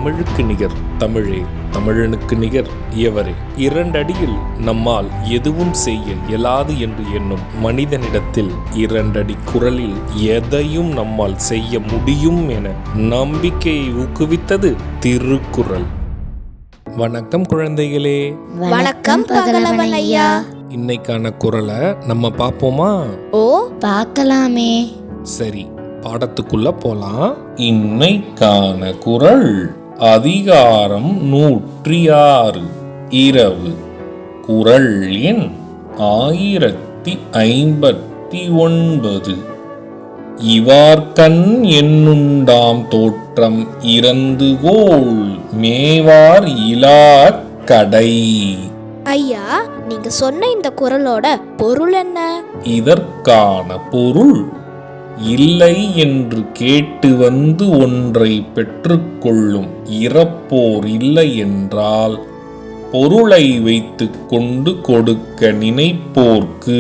தமிழுக்கு நிகர் தமிழே, தமிழனுக்கு நிகர் எவரே. 2 அடியில் நம்மால் எதுவும் செய்ய இயலாது என்று எண்ணும் மனிதனிடத்தில் 2 அடி குரலில் எதையும் நம்மால் செய்ய முடியும் என நம்பிக்கையை ஊக்குவித்தது திருக்குறள். வணக்கம் குழந்தைகளே. வணக்கம் பகலவன் ஐயா. இன்னைக்கான குறளை நம்ம பார்ப்போமா? ஓ, பார்க்கலாமே. சரி, பாடத்துக்குள்ள போலாம். இன்னைக்கான குறள் அதிகாரம் 106 இரவு. குறள் எண் 1059. இவார்கண் என்னுண்டாம் தோற்றம் இறந்துகோள் மேவார் இலாக் கடை. ஐயா, நீங்க சொன்ன இந்த குறளோட பொருள் என்ன? இதற்கான பொருள், இல்லை என்று கேட்டு வந்து ஒன்றை பெற்றுக்கொள்ளும் இறப்போர் இல்லை என்றால் பொருளை வைத்து கொண்டு கொடுக்க நினைப்போர்க்கு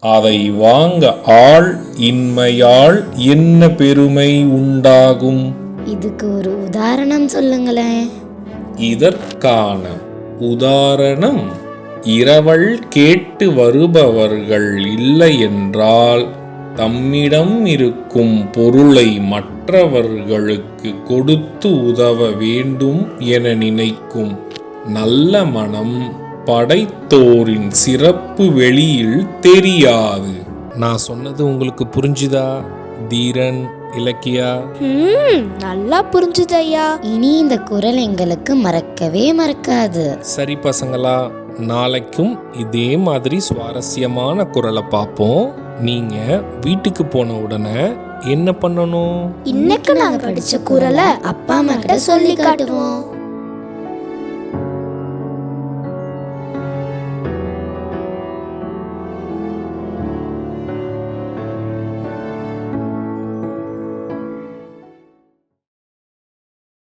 அதை வாங்க ஆள் இன்மையால் என்ன பெருமை உண்டாகும்? இதுக்கு ஒரு உதாரணம் சொல்லுங்களேன். இதற்கான உதாரணம், இரவல் கேட்டு வருபவர்கள் இல்லை என்றால் தம்மிடம் இருக்கும் பொருளை மற்றவர்களுக்கு கொடுத்து உதவ வேண்டும் என நினைக்கும் நல்ல மனம் படைத்தோரின் சிறப்பு வெளியில் தெரியாது. நான் சொன்னது உங்களுக்கு புரிஞ்சுதா தீரன், இலக்கியா? நல்லா புரிஞ்சுது ஐயா. இனி இந்த குறள் எங்களுக்கு மறக்கவே மறக்காது. சரி பசங்களா, நாளைக்கும் இதே மாதிரி சுவாரஸ்யமான குறளை பார்ப்போம். நீங்க வீட்டுக்கு போன உடனே என்ன பண்ணணும்? இன்னைக்கு நாங்க படிச்ச குறளை அப்பா அம்மா கிட்ட சொல்லி காட்டுவோம்.